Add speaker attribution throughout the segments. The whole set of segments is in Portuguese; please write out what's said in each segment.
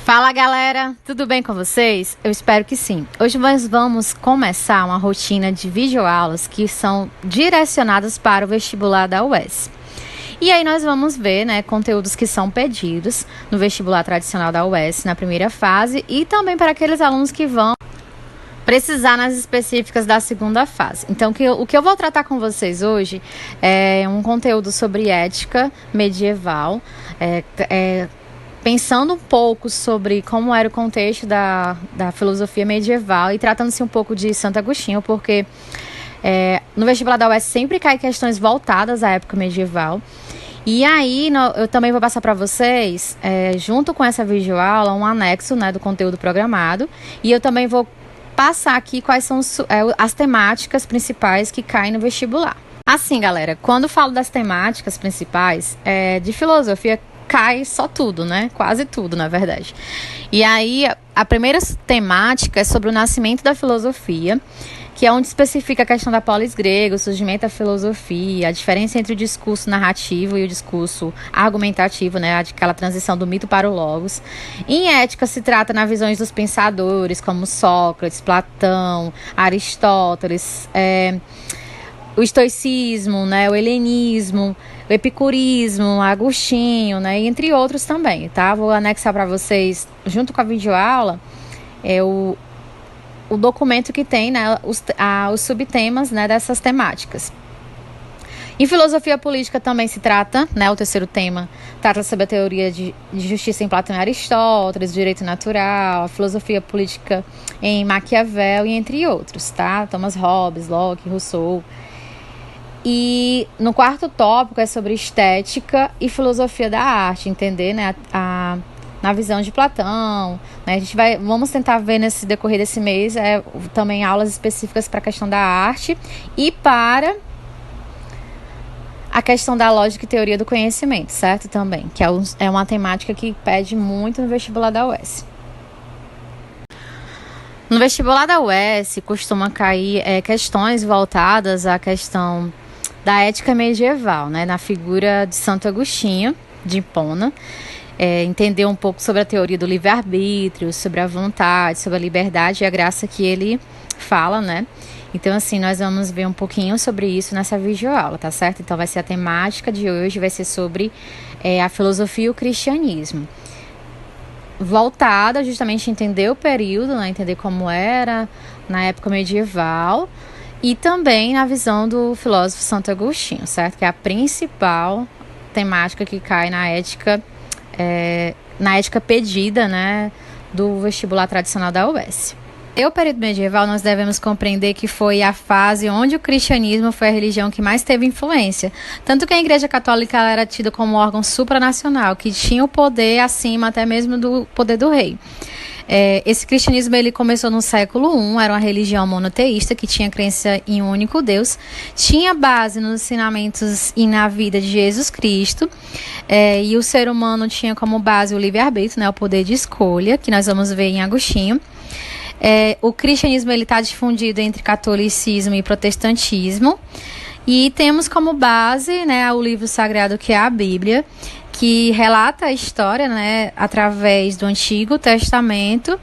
Speaker 1: Fala galera, tudo bem com vocês? Eu espero que sim. Hoje nós vamos começar uma rotina de videoaulas que são direcionadas para o vestibular da UES. E aí nós vamos ver, conteúdos que são pedidos no vestibular tradicional da UES na primeira fase e também para aqueles alunos que vão precisar nas específicas da segunda fase. Então, o que eu vou tratar com vocês hoje é um conteúdo sobre ética medieval, pensando um pouco sobre como era o contexto da filosofia medieval e tratando-se um pouco de Santo Agostinho, porque no vestibular da UES sempre cai questões voltadas à época medieval. E aí, eu também vou passar para vocês, junto com essa videoaula, um anexo do conteúdo programado. E eu também vou passar aqui quais são as temáticas principais que caem no vestibular. Assim, galera, quando falo das temáticas principais, de filosofia, cai só tudo, quase tudo, na verdade. E aí, a primeira temática é sobre o nascimento da filosofia, que é onde especifica a questão da polis grega, o surgimento da filosofia, a diferença entre o discurso narrativo e o discurso argumentativo, aquela transição do mito para o logos. Em ética se trata nas visões dos pensadores, como Sócrates, Platão, Aristóteles, o estoicismo, o helenismo, o epicurismo, Agostinho, e entre outros também, tá? Vou anexar para vocês, junto com a videoaula, o documento que tem, os subtemas, dessas temáticas. Em filosofia política também se trata, o terceiro tema, trata sobre a teoria de justiça em Platão e Aristóteles, direito natural, a filosofia política em Maquiavel e entre outros, tá? Thomas Hobbes, Locke, Rousseau. E no quarto tópico é sobre estética e filosofia da arte, entender, na visão de Platão, vamos tentar ver nesse decorrer desse mês também aulas específicas para a questão da arte e para a questão da lógica e teoria do conhecimento, certo? Também, que é uma temática que pede muito no vestibular da UES. No vestibular da UES costuma cair questões voltadas à questão da ética medieval, na figura de Santo Agostinho, de Hipona. Entender um pouco sobre a teoria do livre-arbítrio, sobre a vontade, sobre a liberdade e a graça que ele fala, Então, assim, nós vamos ver um pouquinho sobre isso nessa videoaula, tá certo? Então, vai ser a temática de hoje, vai ser sobre a filosofia e o cristianismo. Voltada justamente a entender o período, entender como era na época medieval e também na visão do filósofo Santo Agostinho, certo? Que é a principal temática que cai na ética pedida, do vestibular tradicional da UES. O período medieval nós devemos compreender que foi a fase onde o cristianismo foi a religião que mais teve influência. Tanto que a Igreja Católica era tida como órgão supranacional, que tinha o poder acima até mesmo do poder do rei. Esse cristianismo ele começou no século I, era uma religião monoteísta que tinha crença em um único Deus, tinha base nos ensinamentos e na vida de Jesus Cristo, e o ser humano tinha como base o livre-arbítrio, o poder de escolha, que nós vamos ver em Agostinho. O cristianismo está difundido entre catolicismo e protestantismo, e temos como base o livro sagrado que é a Bíblia, que relata a história através do Antigo Testamento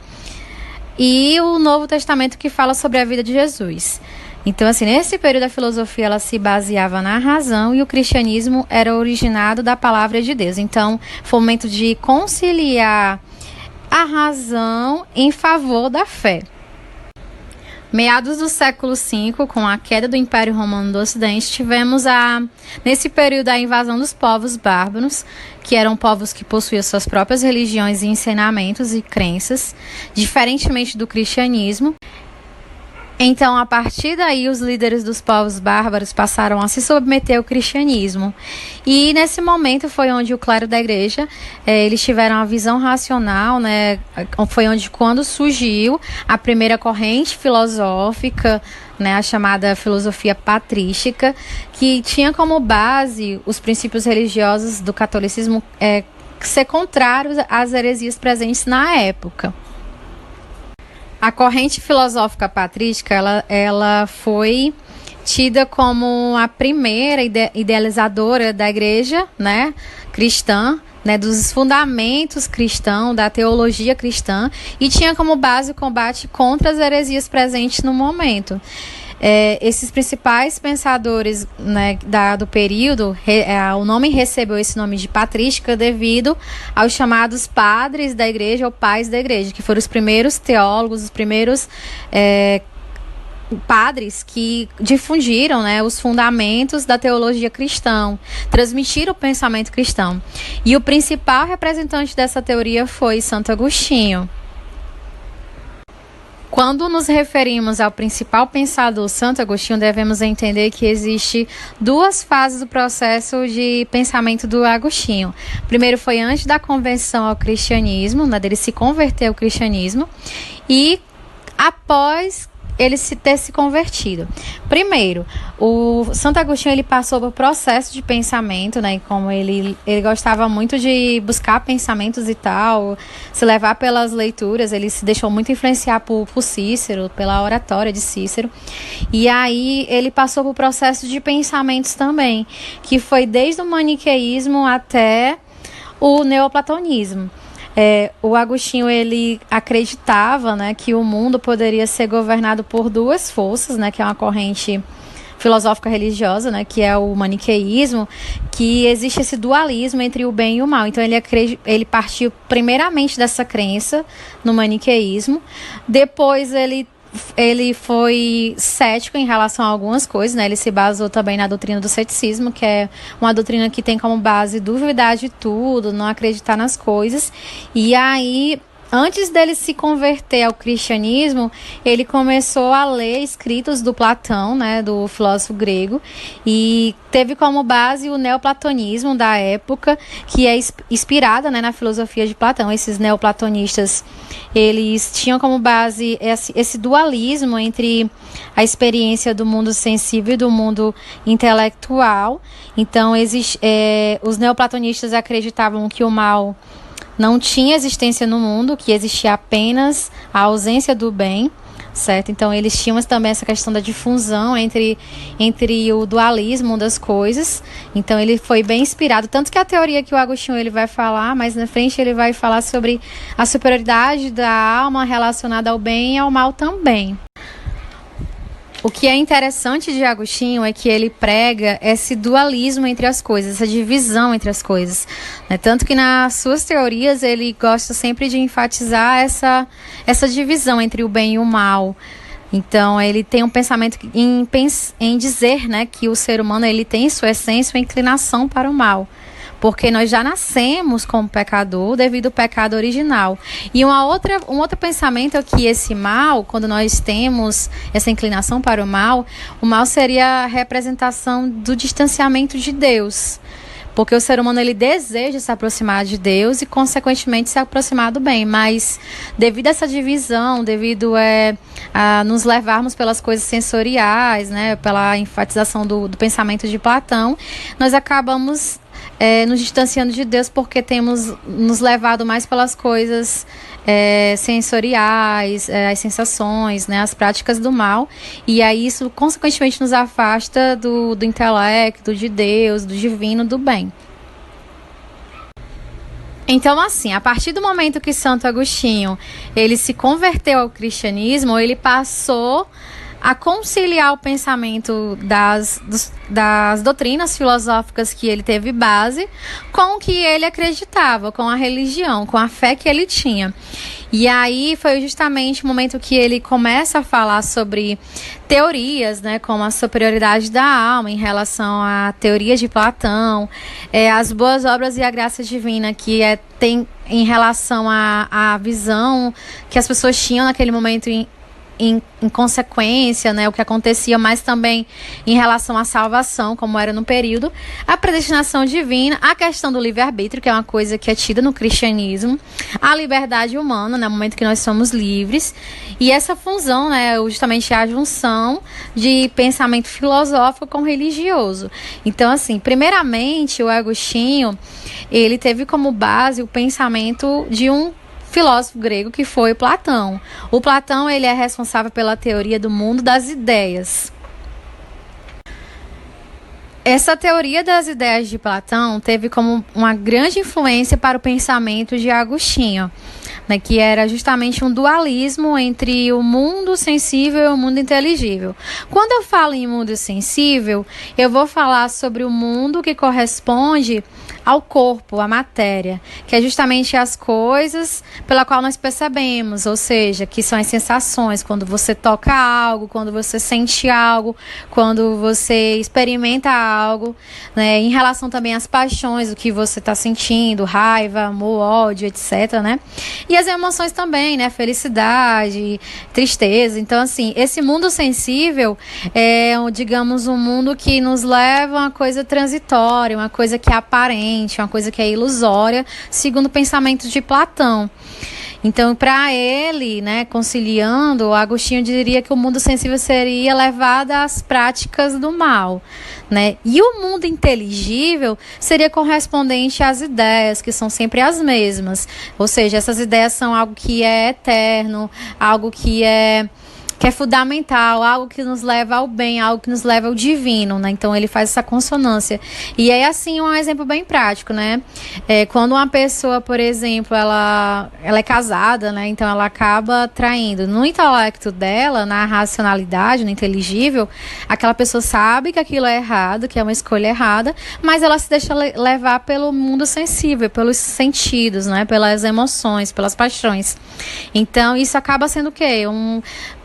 Speaker 1: e o Novo Testamento que fala sobre a vida de Jesus. Então, assim, nesse período a filosofia ela se baseava na razão e o cristianismo era originado da palavra de Deus. Então, foi um momento de conciliar a razão em favor da fé. Meados do século V, com a queda do Império Romano do Ocidente, tivemos nesse período a invasão dos povos bárbaros, que eram povos que possuíam suas próprias religiões e ensinamentos e crenças, diferentemente do cristianismo. Então, a partir daí, os líderes dos povos bárbaros passaram a se submeter ao cristianismo. E nesse momento foi onde o clero da igreja, eles tiveram a visão racional, foi onde quando surgiu a primeira corrente filosófica, a chamada filosofia patrística, que tinha como base os princípios religiosos do catolicismo ser contrários às heresias presentes na época. A corrente filosófica patrística, ela foi tida como a primeira idealizadora da igreja, cristã né, dos fundamentos cristãos, da teologia cristã, e tinha como base o combate contra as heresias presentes no momento. Esses principais pensadores, né, do período, o nome recebeu esse nome de patrística devido aos chamados padres da igreja ou pais da igreja, que foram os primeiros teólogos, os primeiros padres que difundiram, né, os fundamentos da teologia cristã, transmitiram o pensamento cristão. E o principal representante dessa teoria foi Santo Agostinho. Quando nos referimos ao principal pensador Santo Agostinho, devemos entender que existe duas fases do processo de pensamento do Agostinho. Primeiro foi antes da conversão ao cristianismo, né, dele se converter ao cristianismo, e após ele ter se convertido. Primeiro, o Santo Agostinho ele passou por processo de pensamento, né? Como ele gostava muito de buscar pensamentos e tal, se levar pelas leituras, ele se deixou muito influenciar por Cícero, pela oratória de Cícero. E aí ele passou por processo de pensamentos também, que foi desde o maniqueísmo até o neoplatonismo. O Agostinho ele acreditava, né, que o mundo poderia ser governado por duas forças, né, que é uma corrente filosófica religiosa, né, que é o maniqueísmo, que existe esse dualismo entre o bem e o mal. Então ele partiu primeiramente dessa crença no maniqueísmo, depois ele foi cético em relação a algumas coisas, né? Ele se basou também na doutrina do ceticismo, que é uma doutrina que tem como base duvidar de tudo, não acreditar nas coisas. E aí, antes dele se converter ao cristianismo, ele começou a ler escritos do Platão, né, do filósofo grego, e teve como base o neoplatonismo da época, que é inspirada, né, na filosofia de Platão. Esses neoplatonistas, eles tinham como base esse dualismo entre a experiência do mundo sensível e do mundo intelectual. Então, os neoplatonistas acreditavam que o mal não tinha existência no mundo, que existia apenas a ausência do bem, certo? Então eles tinham também essa questão da difusão entre o dualismo das coisas. Então ele foi bem inspirado, tanto que a teoria que o Agostinho ele vai falar, mais na frente ele vai falar sobre a superioridade da alma relacionada ao bem e ao mal também. O que é interessante de Agostinho é que ele prega esse dualismo entre as coisas, essa divisão entre as coisas, né? Tanto que nas suas teorias ele gosta sempre de enfatizar essa divisão entre o bem e o mal. Então ele tem um pensamento em dizer, né, que o ser humano ele tem em sua essência uma inclinação para o mal, porque nós já nascemos como pecador devido ao pecado original. E um outro pensamento é que esse mal, quando nós temos essa inclinação para o mal seria a representação do distanciamento de Deus. Porque o ser humano ele deseja se aproximar de Deus e, consequentemente, se aproximar do bem. Mas, devido a essa divisão, devido a nos levarmos pelas coisas sensoriais, né, pela enfatização do pensamento de Platão, nós acabamos nos distanciando de Deus porque temos nos levado mais pelas coisas sensoriais, as sensações, né, as práticas do mal, e aí isso consequentemente nos afasta do intelecto, de Deus, do divino, do bem. Então, assim, a partir do momento que Santo Agostinho ele se converteu ao cristianismo, ele passou a conciliar o pensamento das doutrinas filosóficas que ele teve base com o que ele acreditava, com a religião, com a fé que ele tinha. E aí foi justamente o momento que ele começa a falar sobre teorias, né, como a superioridade da alma em relação à teoria de Platão, as boas obras e a graça divina, que tem em relação à visão que as pessoas tinham naquele momento em consequência, né, o que acontecia, mas também em relação à salvação, como era no período, a predestinação divina, a questão do livre-arbítrio, que é uma coisa que é tida no cristianismo, a liberdade humana, né, no momento que nós somos livres, e essa fusão, né, justamente a junção de pensamento filosófico com religioso. Então, assim, primeiramente, o Agostinho, ele teve como base o pensamento de um filósofo grego que foi Platão. O Platão ele é responsável pela teoria do mundo das ideias. Essa teoria das ideias de Platão teve como uma grande influência para o pensamento de Agostinho, né, que era justamente um dualismo entre o mundo sensível e o mundo inteligível. Quando eu falo em mundo sensível, eu vou falar sobre o mundo que corresponde ao corpo, à matéria, que é justamente as coisas pela qual nós percebemos, ou seja, que são as sensações, quando você toca algo, quando você sente algo, quando você experimenta algo, né, em relação também às paixões, o que você está sentindo, raiva, amor, ódio, etc, né? E as emoções também, né? Felicidade, tristeza. Então, assim, esse mundo sensível é, digamos, um mundo que nos leva a uma coisa transitória, uma coisa que é aparente, uma coisa que é ilusória, segundo o pensamento de Platão. Então, para ele, né, conciliando, Agostinho diria que o mundo sensível seria levado às práticas do mal, né? E o mundo inteligível seria correspondente às ideias, que são sempre as mesmas. Ou seja, essas ideias são algo que é eterno, algo que é fundamental, algo que nos leva ao bem, algo que nos leva ao divino, né? Então ele faz essa consonância. E é assim um exemplo bem prático, né? Quando uma pessoa, por exemplo, ela é casada, né? Então ela acaba traindo. No intelecto dela, na racionalidade, no inteligível, aquela pessoa sabe que aquilo é errado, que é uma escolha errada, mas ela se deixa levar pelo mundo sensível, pelos sentidos, né? Pelas emoções, pelas paixões. Então isso acaba sendo o quê?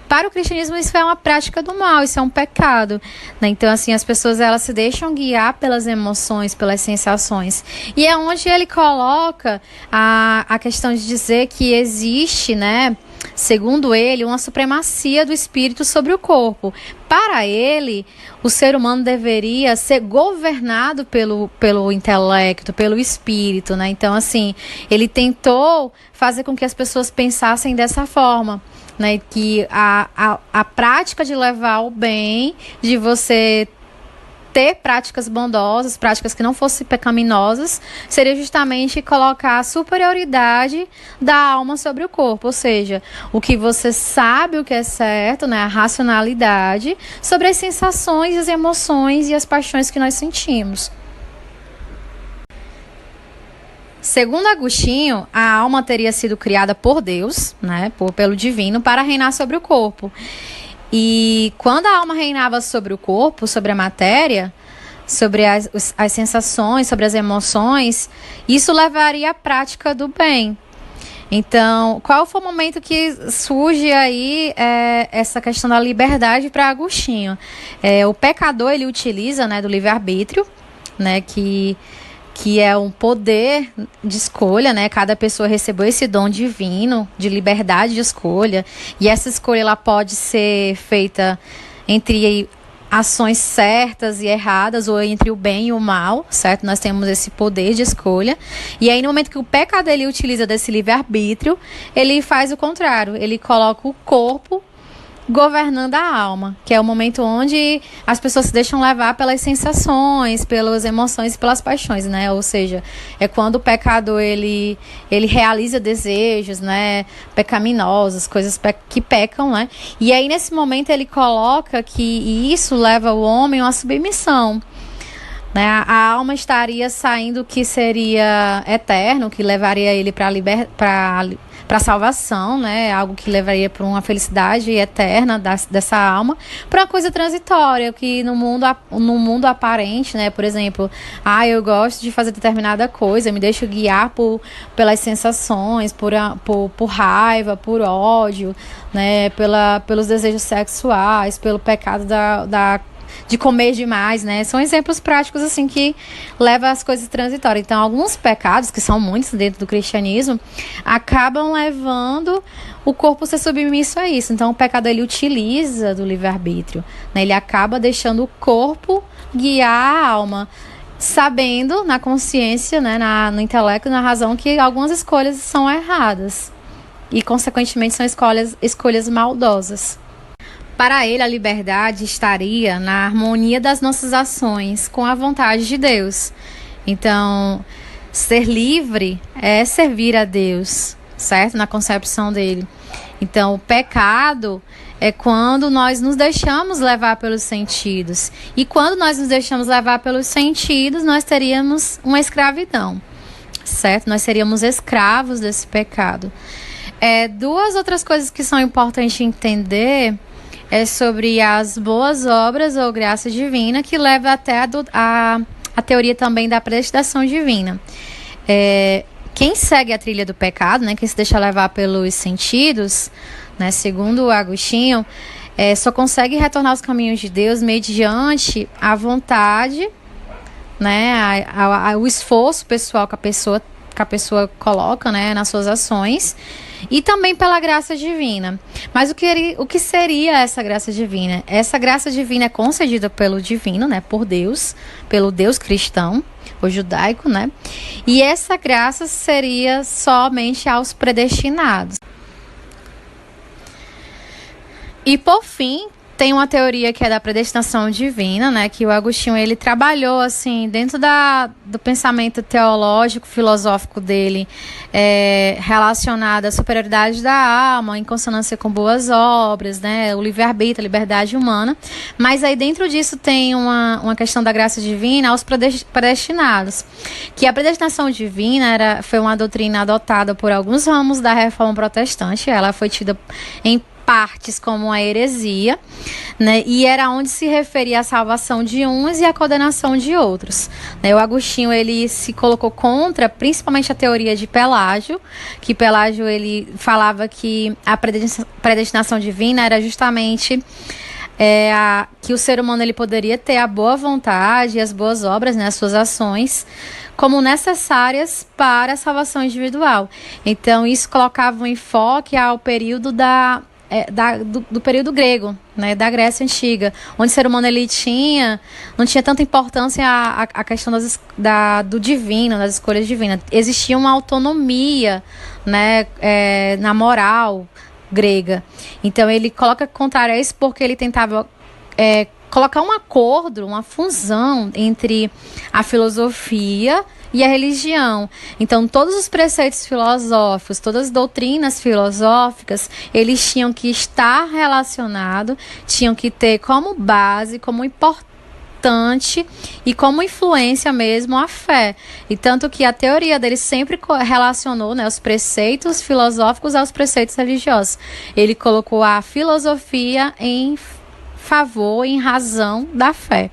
Speaker 1: Para o cristianismo isso é uma prática do mal, isso é um pecado, né? Então assim, as pessoas elas se deixam guiar pelas emoções, pelas sensações. E é onde ele coloca a questão de dizer que existe, né, segundo ele, uma supremacia do espírito sobre o corpo. Para ele, o ser humano deveria ser governado pelo intelecto, pelo espírito, né? Então assim, ele tentou fazer com que as pessoas pensassem dessa forma, né, que a prática de levar ao bem, de você ter práticas bondosas, práticas que não fossem pecaminosas, seria justamente colocar a superioridade da alma sobre o corpo, ou seja, o que você sabe o que é certo, né, a racionalidade sobre as sensações, as emoções e as paixões que nós sentimos. Segundo Agostinho, a alma teria sido criada por Deus, né, pelo divino, para reinar sobre o corpo. E quando a alma reinava sobre o corpo, sobre a matéria, sobre as sensações, sobre as emoções, isso levaria à prática do bem. Então, qual foi o momento que surge aí essa questão da liberdade para Agostinho? O pecador, ele utiliza, né, do livre-arbítrio, né, que é um poder de escolha, né? Cada pessoa recebeu esse dom divino de liberdade de escolha, e essa escolha ela pode ser feita entre ações certas e erradas, ou entre o bem e o mal, certo? Nós temos esse poder de escolha. E aí, no momento que o pecado ele utiliza desse livre-arbítrio, ele faz o contrário, ele coloca o corpo governando a alma, que é o momento onde as pessoas se deixam levar pelas sensações, pelas emoções e pelas paixões, né? Ou seja, é quando o pecador ele realiza desejos, né, pecaminosos, coisas que pecam, né? E aí nesse momento ele coloca que isso leva o homem a uma submissão, né? A alma estaria saindo que seria eterno, que levaria ele para a salvação, né? Algo que levaria para uma felicidade eterna dessa alma, para uma coisa transitória, que no mundo aparente, né? Por exemplo, eu gosto de fazer determinada coisa, me deixo guiar pelas sensações, por raiva, por ódio, né? Pelos desejos sexuais, pelo pecado de comer demais, né? São exemplos práticos, assim, que levam às coisas transitórias. Então, alguns pecados, que são muitos dentro do cristianismo, acabam levando o corpo a ser submisso a isso. Então, o pecado, ele utiliza do livre-arbítrio, né? Ele acaba deixando o corpo guiar a alma, sabendo, na consciência, né, no intelecto, na razão, que algumas escolhas são erradas. E, consequentemente, são escolhas maldosas. Para ele, a liberdade estaria na harmonia das nossas ações com a vontade de Deus. Então, ser livre é servir a Deus, certo? Na concepção dele. Então, o pecado é quando nós nos deixamos levar pelos sentidos. E quando nós nos deixamos levar pelos sentidos, nós teríamos uma escravidão, certo? Nós seríamos escravos desse pecado. Duas outras coisas que são importantes entender é sobre as boas obras ou graça divina, que leva até a teoria também da predestinação divina. Quem segue a trilha do pecado, né, quem se deixa levar pelos sentidos, né, segundo o Agostinho, só consegue retornar aos caminhos de Deus mediante a vontade, né, o esforço pessoal que a pessoa coloca, né, nas suas ações, e também pela graça divina. Mas o que seria essa graça divina? Essa graça divina é concedida pelo divino, né, por Deus, pelo Deus cristão, o judaico, né? E essa graça seria somente aos predestinados. E por fim, tem uma teoria que é da predestinação divina, né, que o Agostinho ele trabalhou assim dentro do pensamento teológico, filosófico dele, relacionado à superioridade da alma, em consonância com boas obras, né, o livre-arbítrio, a liberdade humana. Mas aí dentro disso tem uma questão da graça divina aos predestinados, que a predestinação divina foi uma doutrina adotada por alguns ramos da Reforma Protestante. Ela foi tida em partes como uma heresia, né? E era onde se referia a salvação de uns e a condenação de outros, né? O Agostinho ele se colocou contra, principalmente a teoria de Pelágio, que Pelágio ele falava que a predestinação divina era justamente que o ser humano ele poderia ter a boa vontade e as boas obras, né, as suas ações, como necessárias para a salvação individual. Então isso colocava um enfoque ao período do período grego, né, da Grécia Antiga, onde o ser humano ele não tinha tanta importância a questão do divino, das escolhas divinas. Existia uma autonomia, né, na moral grega. Então ele coloca contrário a isso porque ele tentava colocar um acordo, uma fusão entre a filosofia e a religião. Então todos os preceitos filosóficos, todas as doutrinas filosóficas, eles tinham que estar relacionados, tinham que ter como base, como importante e como influência mesmo a fé. E tanto que a teoria dele sempre relacionou, né, os preceitos filosóficos aos preceitos religiosos. Ele colocou a filosofia em favor, em razão da fé.